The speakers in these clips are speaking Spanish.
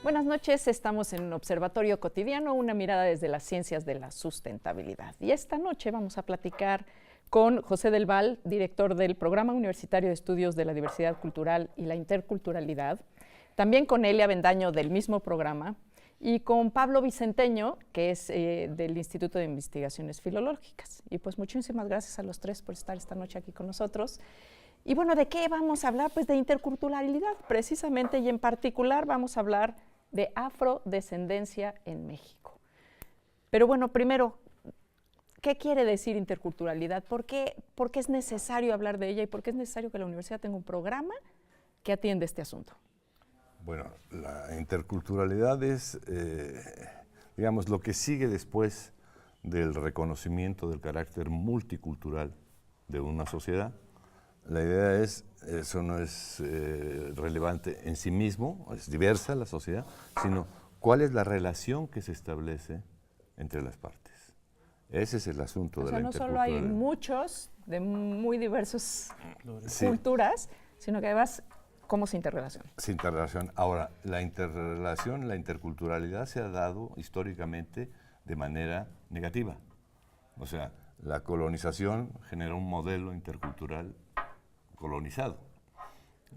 Buenas noches, estamos en Observatorio Cotidiano, una mirada desde las ciencias de la sustentabilidad. Y esta noche vamos a platicar con José del Val, director del Programa Universitario de Estudios de la Diversidad Cultural y la Interculturalidad, también con Elia Bendaño del mismo programa, y con Pablo Vicenteño, que es del Instituto de Investigaciones Filológicas. Y pues muchísimas gracias a los tres por estar esta noche aquí con nosotros. Y bueno, ¿de qué vamos a hablar? Pues de interculturalidad, precisamente, y en particular vamos a hablar de afrodescendencia en México. Pero bueno, primero, ¿qué quiere decir interculturalidad? ¿Por qué es necesario hablar de ella y por qué es necesario que la universidad tenga un programa que atiende este asunto? Bueno, la interculturalidad es, digamos, lo que sigue después del reconocimiento del carácter multicultural de una sociedad. La idea es, eso no es relevante en sí mismo, es diversa la sociedad, sino cuál es la relación que se establece entre las partes. Ese es el asunto de la interculturalidad. No solo hay muchos de muy diversas culturas, sino que además, ¿cómo se interrelaciona? Se interrelaciona. Ahora, la interrelación, la interculturalidad se ha dado históricamente de manera negativa. O sea, la colonización generó un modelo intercultural colonizado.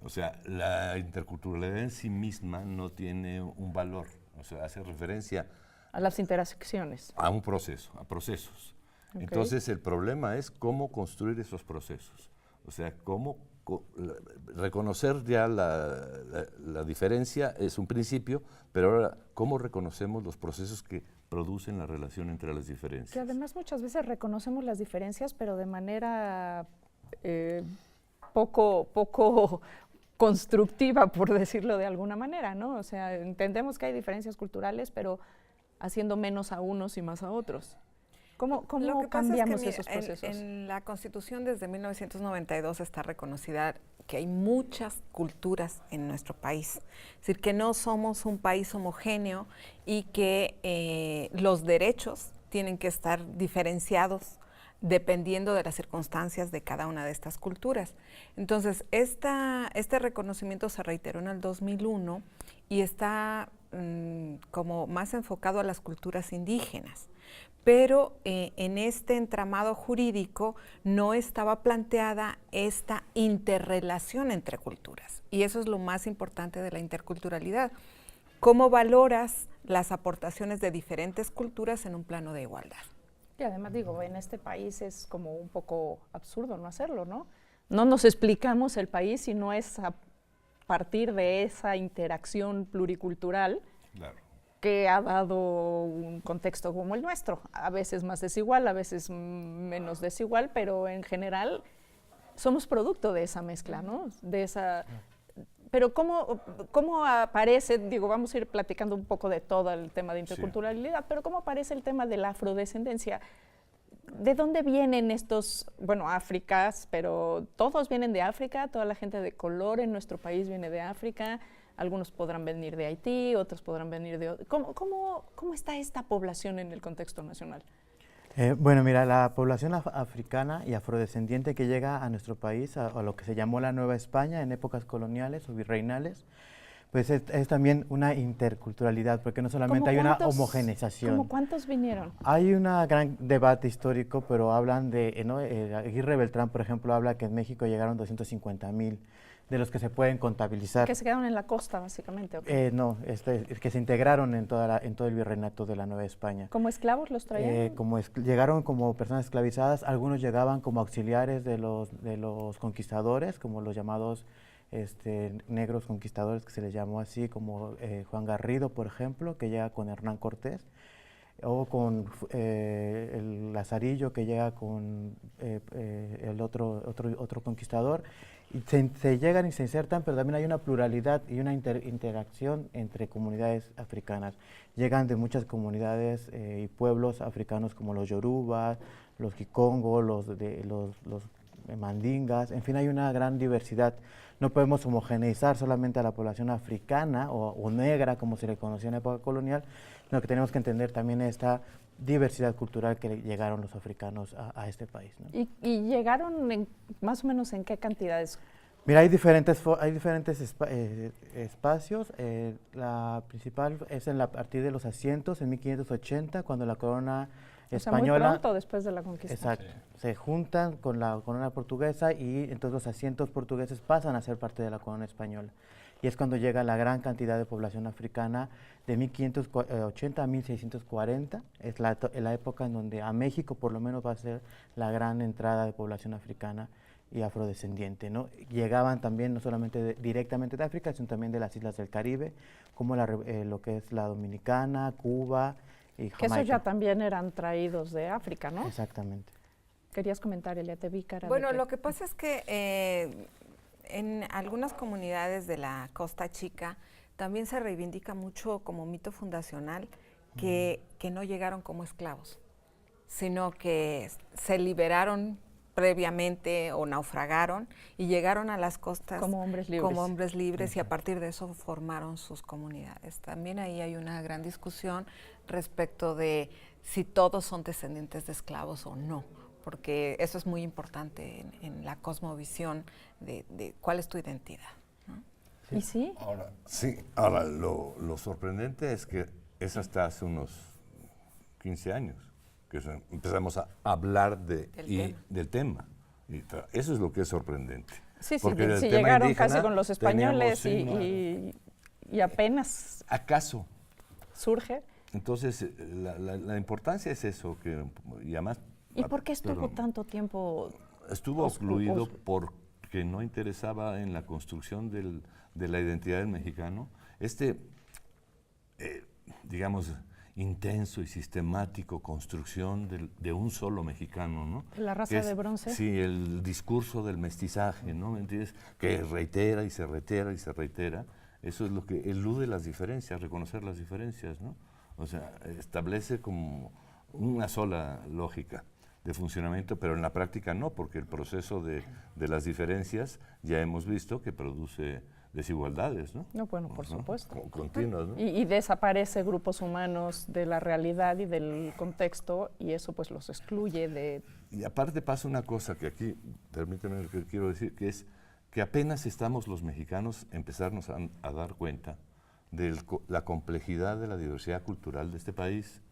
O sea, la interculturalidad en sí misma no tiene un valor, o sea, hace referencia a las interacciones. A un proceso, a procesos. Okay. Entonces, el problema es cómo construir esos procesos. O sea, cómo reconocer ya la diferencia es un principio, pero ahora, ¿cómo reconocemos los procesos que producen la relación entre las diferencias? Que además muchas veces reconocemos las diferencias, pero de manera poco constructiva, por decirlo de alguna manera, ¿no? O sea, entendemos que hay diferencias culturales, pero haciendo menos a unos y más a otros. ¿Cómo cambiamos esos procesos? En la Constitución desde 1992 está reconocida que hay muchas culturas en nuestro país. Es decir, que no somos un país homogéneo y que los derechos tienen que estar diferenciados dependiendo de las circunstancias de cada una de estas culturas. Entonces, este reconocimiento se reiteró en el 2001 y está como más enfocado a las culturas indígenas. Pero en este entramado jurídico no estaba planteada esta interrelación entre culturas. Y eso es lo más importante de la interculturalidad. ¿Cómo valoras las aportaciones de diferentes culturas en un plano de igualdad? Y además digo, en este país es como un poco absurdo no hacerlo, ¿no? No nos explicamos el país si no es a partir de esa interacción pluricultural. Claro. Que ha dado un contexto como el nuestro, a veces más desigual, a veces menos desigual, pero en general somos producto de esa mezcla, ¿no? De esa. Pero ¿cómo aparece, digo, vamos a ir platicando un poco de todo el tema de interculturalidad, sí, pero cómo aparece el tema de la afrodescendencia? ¿De dónde vienen estos, bueno, Áfricas, pero todos vienen de África, toda la gente de color en nuestro país viene de África? Algunos podrán venir de Haití, otros podrán venir de... ¿Cómo está esta población en el contexto nacional? Bueno, mira, la población africana y afrodescendiente que llega a nuestro país, a lo que se llamó la Nueva España en épocas coloniales o virreinales, pues es también una interculturalidad, porque no solamente hay una homogeneización. ¿Cómo cuántos vinieron? Hay un gran debate histórico, pero hablan de, ¿no? Aguirre Beltrán, por ejemplo, habla que en México llegaron 250,000, de los que se pueden contabilizar. ¿Que se quedaron en la costa, básicamente? No, que se integraron en todo el virreinato de la Nueva España. ¿Como esclavos los traían? Llegaron como personas esclavizadas, algunos llegaban como auxiliares de los conquistadores, como los llamados negros conquistadores, que se les llamó así, como Juan Garrido, por ejemplo, que llega con Hernán Cortés, o con el Lazarillo, que llega con el otro conquistador. Y se llegan y se insertan, pero también hay una pluralidad y una interacción entre comunidades africanas. Llegan de muchas comunidades y pueblos africanos como los Yoruba, los Kikongo, los Mandingas, en fin, hay una gran diversidad. No podemos homogeneizar solamente a la población africana o negra, como se le conocía en la época colonial, sino que tenemos que entender también esta diversidad cultural que llegaron los africanos a este país, ¿no? ¿Y llegaron más o menos en qué cantidades? Mira, hay diferentes espacios. La principal es a partir de los asientos en 1580, cuando la corona española... muy pronto después de la conquista. Exacto. Sí. Se juntan con la corona portuguesa y entonces los asientos portugueses pasan a ser parte de la corona española. Y es cuando llega la gran cantidad de población africana de 1580 a 1640. Es la época en donde a México por lo menos va a ser la gran entrada de población africana y afrodescendiente, ¿no? Llegaban también no solamente directamente de África, sino también de las islas del Caribe, como lo que es la Dominicana, Cuba y Jamaica. Que esos ya también eran traídos de África, ¿no? Exactamente. Querías comentar, Elia, te vi cara. Bueno, lo que pasa es que en algunas comunidades de la Costa Chica también se reivindica mucho como mito fundacional que no llegaron como esclavos, sino que se liberaron previamente o naufragaron y llegaron a las costas como hombres libres y a partir de eso formaron sus comunidades. También ahí hay una gran discusión respecto de si todos son descendientes de esclavos o no, porque eso es muy importante en la cosmovisión de cuál es tu identidad, ¿no? ¿Y sí? Ahora, lo sorprendente es que es hasta hace unos 15 años que empezamos a hablar del tema. Y eso es lo que es sorprendente. Sí, porque sí, llegaron casi con los españoles y apenas ¿acaso surge? Entonces, la importancia es eso, y además... ¿Y por qué estuvo tanto tiempo? Estuvo excluido porque no interesaba en la construcción de la identidad del mexicano. Digamos, intenso y sistemático construcción de un solo mexicano, ¿no? La raza de bronce. Sí, el discurso del mestizaje, ¿no? ¿Me entiendes? Que reitera y se reitera y se reitera. Eso es lo que elude las diferencias, reconocer las diferencias, ¿no? O sea, establece como una sola lógica de funcionamiento, pero en la práctica no, porque el proceso de las diferencias ya hemos visto que produce desigualdades, ¿no? No, bueno, por supuesto. Continuas, ¿no? Y desaparece grupos humanos de la realidad y del contexto, y eso pues los excluye de... Y aparte pasa una cosa que aquí, permíteme lo que quiero decir, que es que apenas estamos los mexicanos empezarnos a dar cuenta de la complejidad de la diversidad cultural de este país.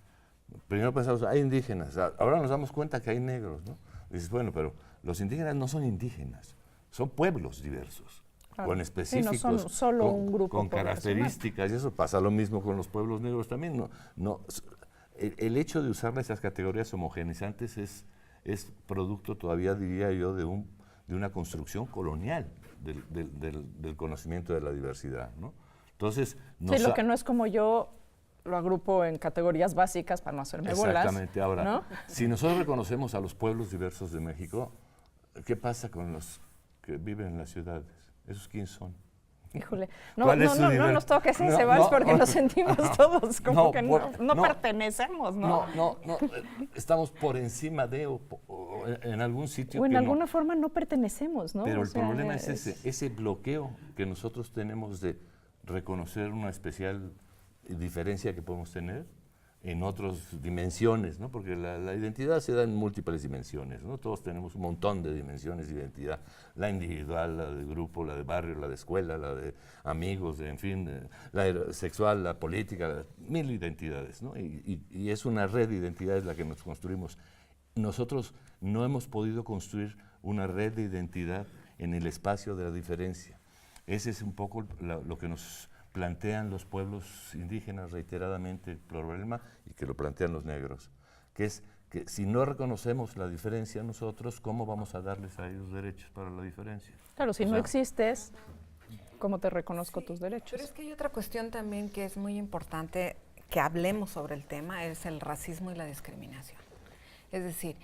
Primero pensamos, hay indígenas, ahora nos damos cuenta que hay negros, ¿no? Dices, bueno, pero los indígenas no son indígenas, son pueblos diversos. Claro. Con específicos, sí, no son solo un grupo con características, y eso pasa lo mismo con los pueblos negros también. El hecho de usar esas categorías homogeneizantes es producto todavía, diría yo, de una construcción colonial del conocimiento de la diversidad, ¿no? Entonces, sí, lo que no es como yo lo agrupo en categorías básicas para no hacerme bolas. Exactamente. Ahora, ¿no? Si nosotros reconocemos a los pueblos diversos de México, ¿qué pasa con los que viven en las ciudades? ¿Esos quiénes son? Híjole, no nos toques ese vals porque nos sentimos todos como que no pertenecemos, ¿no? No, estamos por encima de o en algún sitio. O en alguna forma no pertenecemos, ¿no? Pero el problema es ese bloqueo que nosotros tenemos de reconocer una especial diferencia que podemos tener en otras dimensiones, ¿no? Porque la identidad se da en múltiples dimensiones, ¿no? Todos tenemos un montón de dimensiones de identidad, la individual, la de grupo, la de barrio, la de escuela, la de amigos, en fin, la sexual, la política, mil identidades, ¿no? Y es una red de identidades la que nos construimos. Nosotros no hemos podido construir una red de identidad en el espacio de la diferencia. Ese es un poco lo que nos plantean los pueblos indígenas reiteradamente el problema, y que lo plantean los negros, que es que si no reconocemos la diferencia nosotros, ¿cómo vamos a darles a ellos derechos para la diferencia? Claro, si no existes, ¿cómo te reconozco tus derechos? Pero es que hay otra cuestión también que es muy importante que hablemos sobre el tema, es el racismo y la discriminación. Es decir,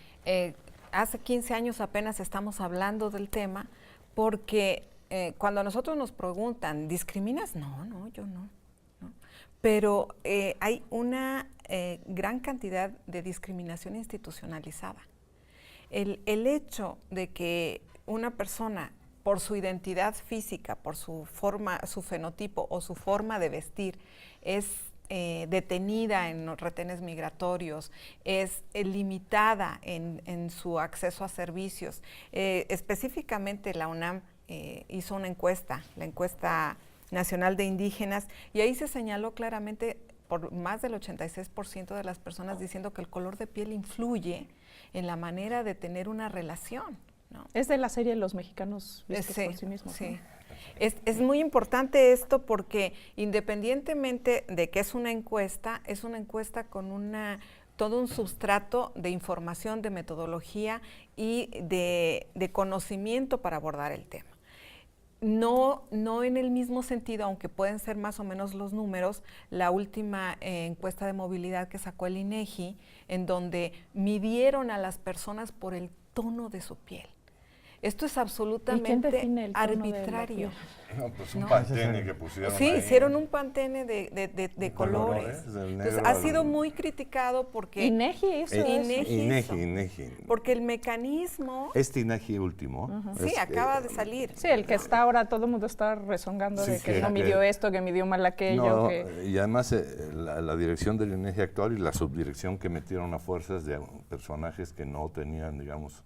hace 15 años apenas estamos hablando del tema porque cuando a nosotros nos preguntan, ¿discriminas? No, yo no. Pero hay una gran cantidad de discriminación institucionalizada. El hecho de que una persona, por su identidad física, por su forma, su fenotipo o su forma de vestir, es detenida en los retenes migratorios, es limitada en su acceso a servicios. Específicamente la UNAM hizo una encuesta, la encuesta nacional de indígenas, y ahí se señaló claramente por más del 86% de las personas diciendo que el color de piel influye en la manera de tener una relación, ¿no? Es de la serie Los Mexicanos vistos Sí, por sí mismos, sí. ¿no? Es muy importante esto porque independientemente de que es una encuesta con todo un sustrato de información, de metodología y de conocimiento para abordar el tema. No en el mismo sentido, aunque pueden ser más o menos los números, la última encuesta de movilidad que sacó el INEGI, en donde midieron a las personas por el tono de su piel. Esto es absolutamente arbitrario. No, pues un No. pantene que pusieron Sí, ahí. hicieron un pantene de colores. colores, del Entonces, negro ha al- sido muy criticado porque INEGI hizo eso. INEGI. porque el mecanismo Este INEGI último. sí acaba de salir. Sí, el que está ahora, todo el mundo está rezongando Sí, de que que- no midió que- esto, que midió mal aquello. No, que... y además la dirección del INEGI actual y la subdirección que metieron a fuerzas de personajes que no tenían, digamos,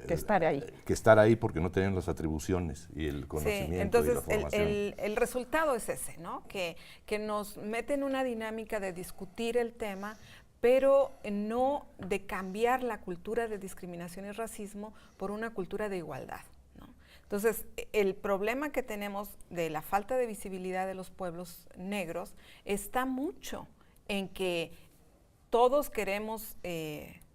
que estar ahí. que estar ahí porque no tenían las atribuciones y el conocimiento Sí, entonces y la formación. el resultado es ese, ¿no? Que nos mete en una dinámica de discutir el tema, pero no de cambiar la cultura de discriminación y racismo por una cultura de igualdad, ¿no? Entonces, el problema que tenemos de la falta de visibilidad de los pueblos negros está mucho en que todos queremos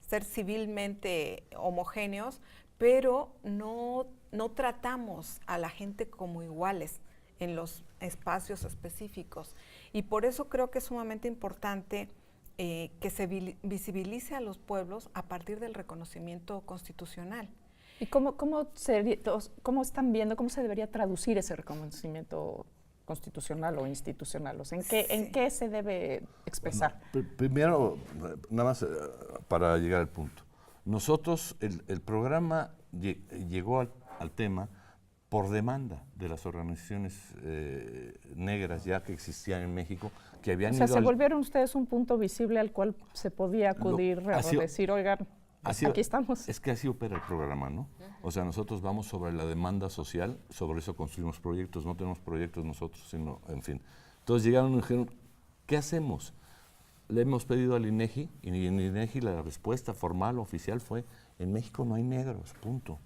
ser civilmente homogéneos, pero no tratamos a la gente como iguales en los espacios específicos. Y por eso creo que es sumamente importante que se visibilice a los pueblos a partir del reconocimiento constitucional. ¿Y cómo están viendo, cómo se debería traducir ese reconocimiento constitucional o institucional? O sea, ¿en qué se debe expresar? Primero, nada más para llegar al punto. Nosotros, el programa llegó al tema por demanda de las organizaciones negras ya que existían en México, que habían O sea, ido se volvieron ustedes un punto visible al cual se podía acudir a decir, oigan, aquí estamos. Es que así opera el programa, ¿no? O sea, nosotros vamos sobre la demanda social, sobre eso construimos proyectos, no tenemos proyectos nosotros, sino, en fin. Entonces llegaron y dijeron, ¿qué hacemos? Le hemos pedido al INEGI, y en INEGI la respuesta formal, oficial fue, en México no hay negros, punto.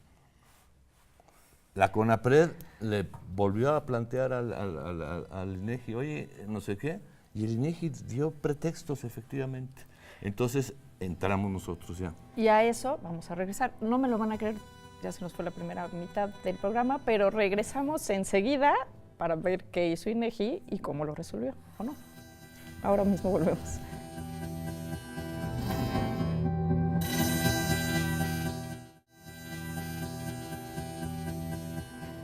La CONAPRED le volvió a plantear al INEGI, oye, no sé qué, y el INEGI dio pretextos, efectivamente. Entonces entramos nosotros ya. Y a eso vamos a regresar. No me lo van a creer, ya se nos fue la primera mitad del programa, pero regresamos enseguida para ver qué hizo INEGI y cómo lo resolvió, ¿o no? Ahora mismo volvemos.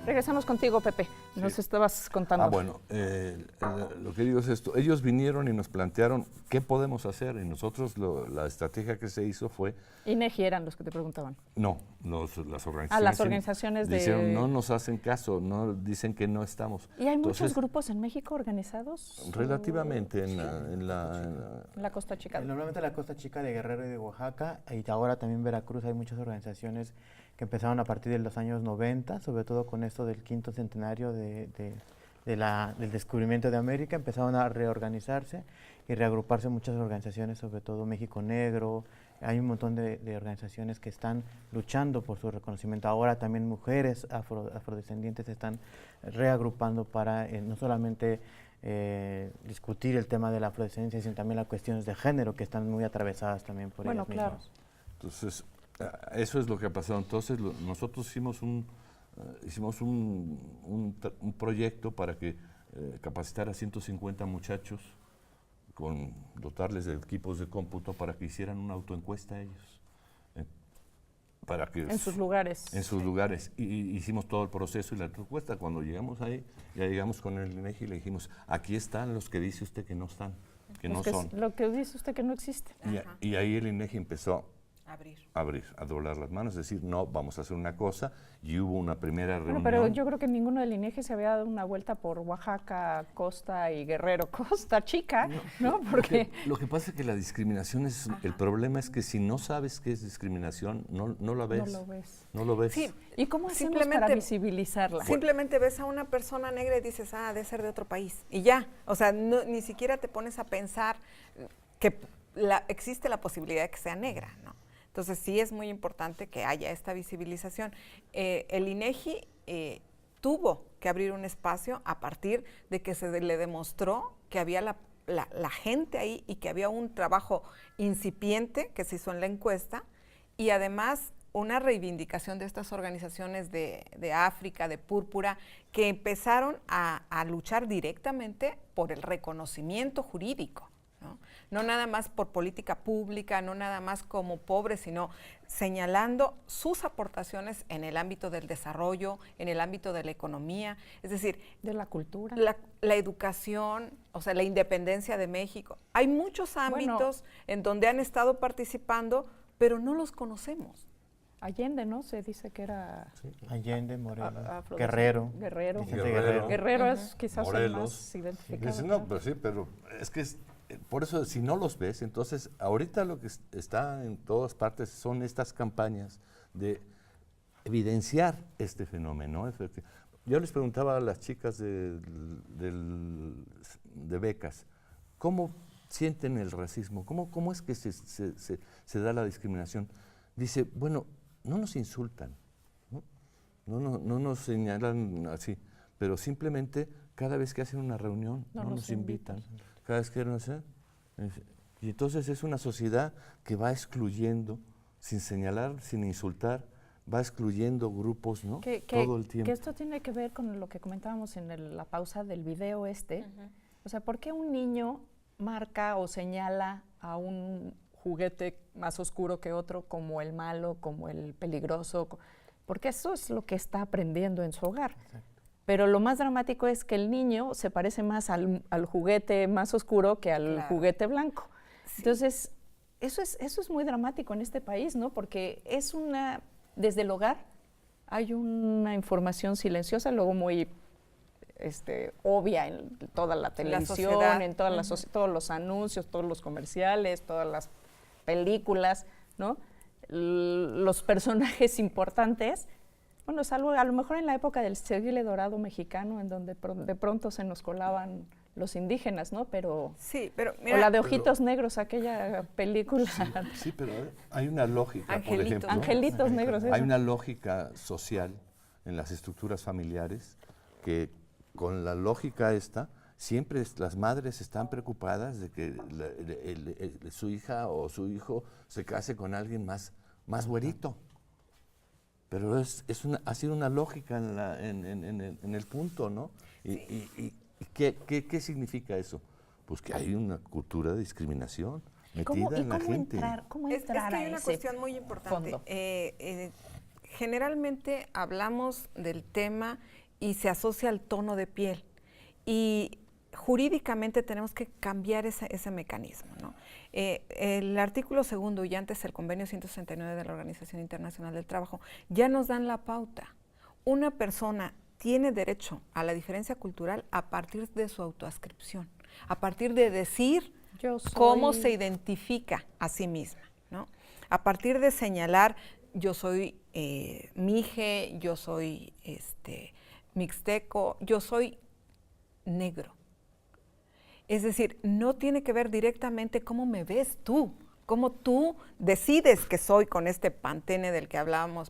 Regresamos contigo, Pepe. Nos estabas contando. Bueno, lo que digo es esto. Ellos vinieron y nos plantearon qué podemos hacer y nosotros la estrategia que se hizo fue... INEGI eran los que te preguntaban. No, las organizaciones. Las organizaciones de... Dijeron, no nos hacen caso, no dicen que no estamos. ¿Y hay Entonces, muchos grupos en México organizados? Relativamente en la Costa Chica. Normalmente la Costa Chica de Guerrero y de Oaxaca, y ahora también Veracruz, hay muchas organizaciones que empezaron a partir de los años 90, sobre todo con esto del 5º centenario del descubrimiento de América, empezaron a reorganizarse y reagruparse muchas organizaciones, sobre todo México Negro. Hay un montón de organizaciones que están luchando por su reconocimiento. Ahora también mujeres afrodescendientes se están reagrupando para no solamente discutir el tema de la afrodescendencia, sino también las cuestiones de género que están muy atravesadas también por ellas mismas. Claro. Entonces, eso es lo que ha pasado. Entonces, nosotros hicimos un proyecto para que capacitar a 150 muchachos, dotarles de equipos de cómputo para que hicieran una autoencuesta a ellos. En sus lugares. En sus lugares. Y hicimos todo el proceso y la encuesta. Cuando llegamos ahí, ya llegamos con el INEGI y le dijimos, aquí están los que dice usted que no están, que no son. Lo que dice usted que no existe. Y ahí el INEGI empezó a doblar las manos, decir, no, vamos a hacer una cosa, y hubo una primera reunión. Bueno, pero yo creo que ninguno del INEGI se había dado una vuelta por Oaxaca, Costa y Guerrero, Costa Chica, ¿no? Porque lo que pasa es que la discriminación es, el problema es que si no sabes qué es discriminación, no la ves. no lo ves. No lo ves. Sí, ¿Y cómo hacemos para visibilizarla? Simplemente ves a una persona negra y dices, debe ser de otro país. Y ya, o sea, ni siquiera te pones a pensar que existe la posibilidad de que sea negra, ¿no? Entonces sí es muy importante que haya esta visibilización. El INEGI tuvo que abrir un espacio a partir de que se le demostró que había la gente ahí y que había un trabajo incipiente que se hizo en la encuesta, y además una reivindicación de estas organizaciones de África, de Púrpura, que empezaron a luchar directamente por el reconocimiento jurídico. No nada más por política pública, no nada más como pobres, sino señalando sus aportaciones en el ámbito del desarrollo, en el ámbito de la economía, es decir, de la cultura, la educación, o sea, la independencia de México. Hay muchos ámbitos en donde han estado participando, pero no los conocemos. Allende, ¿no? Se dice que era... Sí. Allende, Morelos, Guerrero. Guerrero es quizás Morelos, el más identificado. Dice, no, pero sí, pero es que por eso, si no los ves, entonces ahorita lo que está en todas partes son estas campañas de evidenciar este fenómeno. Yo les preguntaba a las chicas de becas, ¿cómo sienten el racismo? ¿Cómo es que se da la discriminación? Dice, bueno, no nos insultan, no nos señalan así, pero simplemente cada vez que hacen una reunión no nos invitan. Cada vez que no sé. Y entonces es una sociedad que va excluyendo, sin señalar, sin insultar, va excluyendo grupos, ¿no? Todo el tiempo. Que esto tiene que ver con lo que comentábamos en la pausa del video O sea, ¿por qué un niño marca o señala a un juguete más oscuro que otro como el malo, como el peligroso? Porque eso es lo que está aprendiendo en su hogar. Exacto. Pero lo más dramático es que el niño se parece más al juguete más oscuro que al juguete blanco. Sí. Entonces, eso es muy dramático en este país, ¿no? Porque desde el hogar hay una información silenciosa, luego muy obvia en toda la televisión, en toda todos los anuncios, todos los comerciales, todas las películas, ¿no? Los personajes importantes. Bueno, salvo a lo mejor en la época del siglo dorado mexicano, en donde de pronto se nos colaban los indígenas, ¿no? Pero mira, o la de Ojitos Negros, aquella película. Sí, pero hay una lógica, por ejemplo. Angelitos Negros. Hay una lógica social en las estructuras familiares que con la lógica siempre las madres están preocupadas de que su hija o su hijo se case con alguien más güerito. Pero ha sido una lógica en el punto, ¿no? ¿Y qué significa eso? Pues que hay una cultura de discriminación metida en la gente. ¿Cómo entrar es que hay una cuestión muy importante. Generalmente hablamos del tema y se asocia al tono de piel. Y jurídicamente tenemos que cambiar ese mecanismo, ¿no? El artículo 2 y antes el convenio 169 de la Organización Internacional del Trabajo ya nos dan la pauta. Una persona tiene derecho a la diferencia cultural a partir de su autoascripción, a partir de decir cómo se identifica a sí misma, ¿no? A partir de señalar, yo soy mije, yo soy mixteco, yo soy negro. Es decir, no tiene que ver directamente cómo me ves tú, cómo tú decides que soy con este pantone del que hablábamos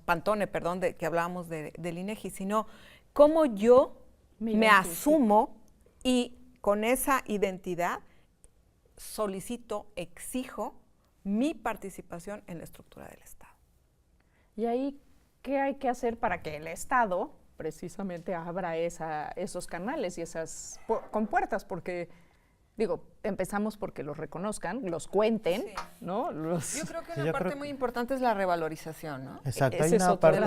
del INEGI, sino cómo yo me asumo y con esa identidad solicito, exijo mi participación en la estructura del Estado. ¿Y ahí qué hay que hacer para que el Estado precisamente abra esos canales y esas compuertas? Porque empezamos porque los reconozcan, los cuenten, sí, ¿no? Yo creo que una parte muy importante es la revalorización, ¿no? Exacto, hay una parte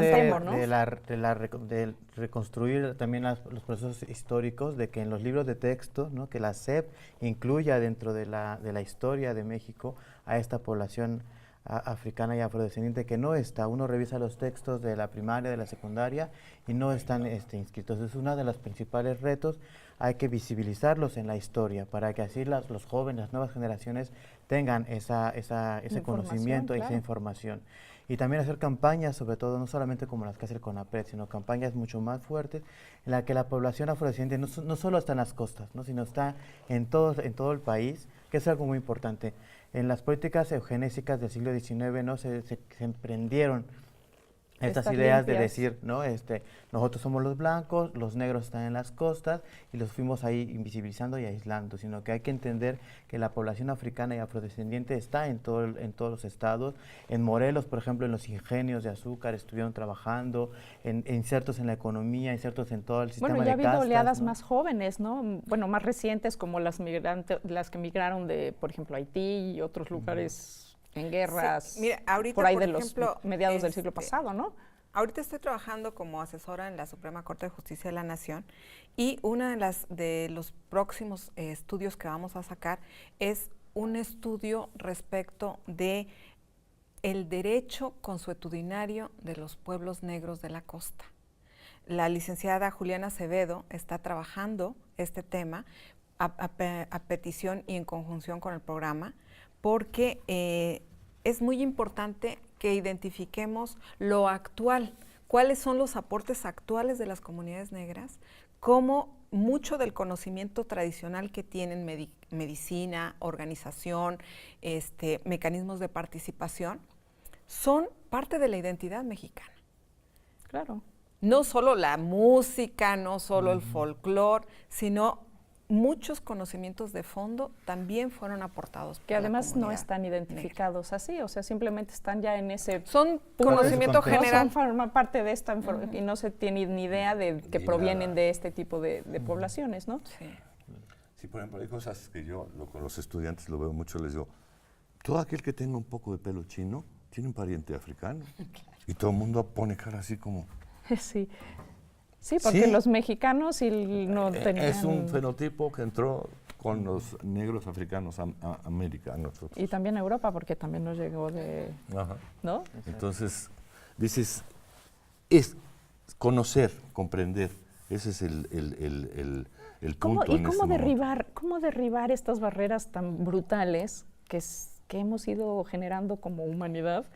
de reconstruir también los procesos históricos, de que en los libros de texto, ¿no? Que la SEP incluya dentro de la historia de México a esta población africana y afrodescendiente que no está. Uno revisa los textos de la primaria, de la secundaria y no están inscritos. Es uno de los principales retos. Hay que visibilizarlos en la historia para que así los jóvenes, las nuevas generaciones tengan ese conocimiento, claro, esa información. Y también hacer campañas, sobre todo, no solamente como las que hace el CONAPRED, sino campañas mucho más fuertes, en la que la población afrodescendiente no solo está en las costas, ¿no?, sino está en todo el país, que es algo muy importante. En las políticas eugenésicas del siglo XIX, ¿no?, se emprendieron estas ideas de decir, ¿no?, nosotros somos los blancos, los negros están en las costas, y los fuimos ahí invisibilizando y aislando, sino que hay que entender que la población africana y afrodescendiente está en todos los estados. En Morelos, por ejemplo, en los ingenios de azúcar estuvieron trabajando, insertos en la economía, insertos en todo el sistema de castas. Bueno, ya ha habido oleadas, ¿no?, más jóvenes, ¿no? Bueno, más recientes, como las que migraron de, por ejemplo, Haití y otros lugares en guerras, sí, mira, ahorita, por ahí por de ejemplo, los mediados del siglo pasado, ¿no? Ahorita estoy trabajando como asesora en la Suprema Corte de Justicia de la Nación, y una de los próximos estudios que vamos a sacar es un estudio respecto de el derecho consuetudinario de los pueblos negros de la costa. La licenciada Juliana Acevedo está trabajando este tema a petición y en conjunción con el programa, porque es muy importante que identifiquemos lo actual, cuáles son los aportes actuales de las comunidades negras, cómo mucho del conocimiento tradicional que tienen, medicina, organización, mecanismos de participación, son parte de la identidad mexicana. Claro. No solo la música, no solo el folclore, sino muchos conocimientos de fondo también fueron aportados. Que además no están identificados así, o sea, simplemente están ya en ese... Son conocimiento general. No forman parte de esta y no se tiene ni idea de que provienen de este tipo de poblaciones, ¿no? Sí. Sí, por ejemplo, hay cosas que yo con los estudiantes lo veo mucho, les digo, todo aquel que tenga un poco de pelo chino tiene un pariente africano. Y todo el mundo pone cara así como... Sí. Sí, porque los mexicanos no tenían... Es un fenotipo que entró con los negros africanos a América, a nosotros. Y también a Europa, porque también nos llegó de... Ajá. ¿No? Entonces, dices, es conocer, comprender, ese es el punto. ¿Y cómo derribar estas barreras tan brutales que hemos ido generando como humanidad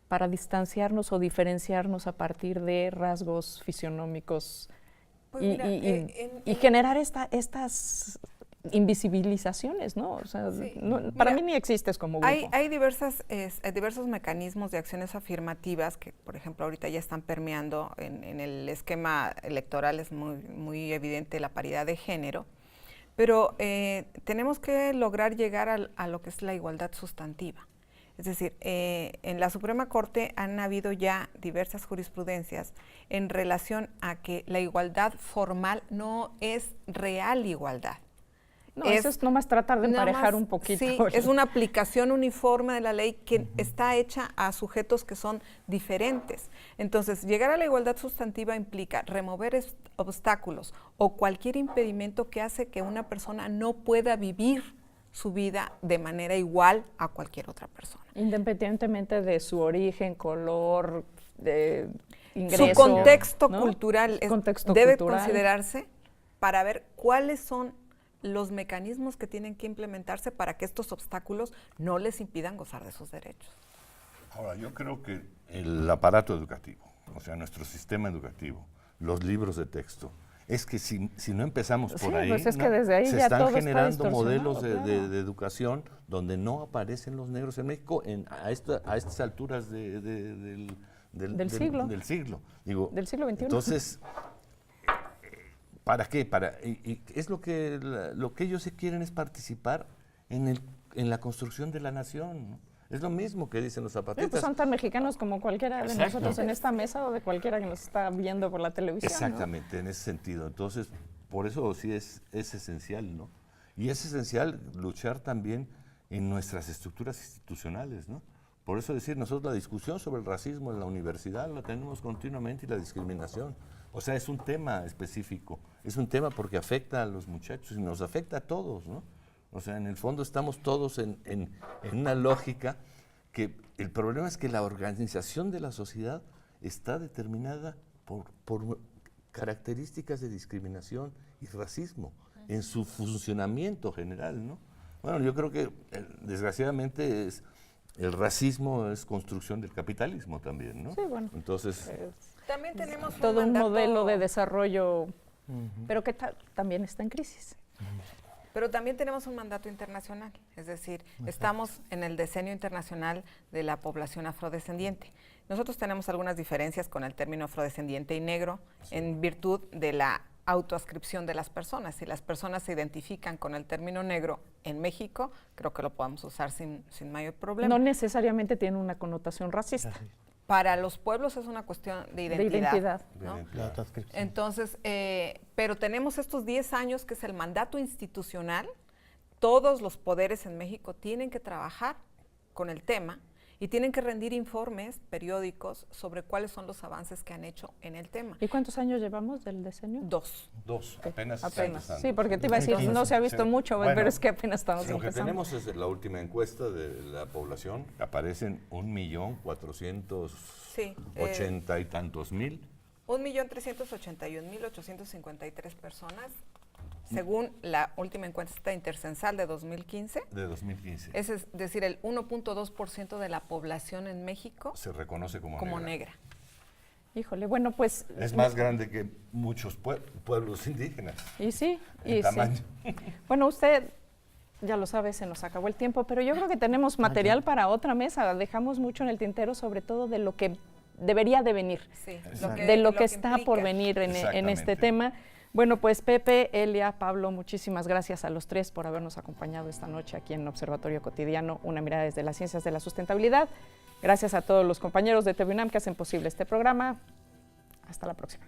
para distanciarnos o diferenciarnos a partir de rasgos fisionómicos y generar estas invisibilizaciones, ¿no? O sea, sí, para mí ni existes como grupo. Hay diversos mecanismos de acciones afirmativas que, por ejemplo, ahorita ya están permeando en el esquema electoral. Es muy evidente la paridad de género, pero tenemos que lograr llegar a lo que es la igualdad sustantiva. Es decir, en la Suprema Corte han habido ya diversas jurisprudencias en relación a que la igualdad formal no es real igualdad. No, eso es nomás tratar de emparejar un poquito. Sí, es una aplicación uniforme de la ley que está hecha a sujetos que son diferentes. Entonces, llegar a la igualdad sustantiva implica remover obstáculos o cualquier impedimento que hace que una persona no pueda vivir su vida de manera igual a cualquier otra persona. Independientemente de su origen, color, de ingreso. Su contexto, ¿no?, cultural debe considerarse para ver cuáles son los mecanismos que tienen que implementarse para que estos obstáculos no les impidan gozar de sus derechos. Ahora, yo creo que el aparato educativo, o sea, nuestro sistema educativo, los libros de texto, es que si no empezamos por ahí, pues es que desde ahí se ya están todo generando modelos claro, de educación donde no aparecen los negros en México a estas alturas del siglo. Digo, del siglo XXI. Entonces, ¿para qué? Es lo que ellos se quieren es participar en la construcción de la nación, ¿no? Es lo mismo que dicen los zapatistas. Pues son tan mexicanos como cualquiera de nosotros en esta mesa o de cualquiera que nos está viendo por la televisión. Exactamente, ¿no? En ese sentido. Entonces, por eso sí es esencial, ¿no? Y es esencial luchar también en nuestras estructuras institucionales, ¿no? Por eso decir, nosotros la discusión sobre el racismo en la universidad la tenemos continuamente y la discriminación. O sea, es un tema específico, es un tema porque afecta a los muchachos y nos afecta a todos, ¿no? O sea, en el fondo estamos todos en una lógica que el problema es que la organización de la sociedad está determinada por características de discriminación y racismo en su funcionamiento general, ¿no? Bueno, yo creo que desgraciadamente el racismo es construcción del capitalismo también, ¿no? Sí, bueno. Entonces, También tenemos todo un mandato, modelo de desarrollo, pero que también está en crisis. Pero también tenemos un mandato internacional, es decir, estamos en el Decenio Internacional de la Población Afrodescendiente. Nosotros tenemos algunas diferencias con el término afrodescendiente y negro en virtud de la autoascripción de las personas. Si las personas se identifican con el término negro en México, creo que lo podemos usar sin mayor problema. No necesariamente tiene una connotación racista. Para los pueblos es una cuestión de identidad. ¿no? La autoascripción. Entonces, pero tenemos estos 10 años que es el mandato institucional. Todos los poderes en México tienen que trabajar con el tema y tienen que rendir informes periódicos sobre cuáles son los avances que han hecho en el tema. ¿Y cuántos años llevamos del decenio? 2. apenas. Apenas. Empezando. Sí, porque te iba a decir, no se ha visto mucho, Bueno, pero es que apenas estamos lo que empezando. tenemos es la última encuesta de la población, aparecen 1.480.000 Sí, y tantos mil. 1.381.853 personas, según la última encuesta intercensal de 2015. De 2015. Es decir, el 1.2% de la población en México Se reconoce como negra. Híjole, bueno, pues... Es más grande que muchos pueblos indígenas. Y sí, en y tamaño. sí. Bueno, usted ya lo sabe, se nos acabó el tiempo, pero yo creo que tenemos material para otra mesa. Dejamos mucho en el tintero, sobre todo de lo que debería de venir, Sí, de lo que está por implica. venir en este Exactamente. tema. Bueno, pues Pepe, Elia, Pablo, muchísimas gracias a los tres por habernos acompañado esta noche aquí en Observatorio Cotidiano, una mirada desde las ciencias de la sustentabilidad. Gracias a todos los compañeros de TV UNAM que hacen posible este programa. Hasta la próxima.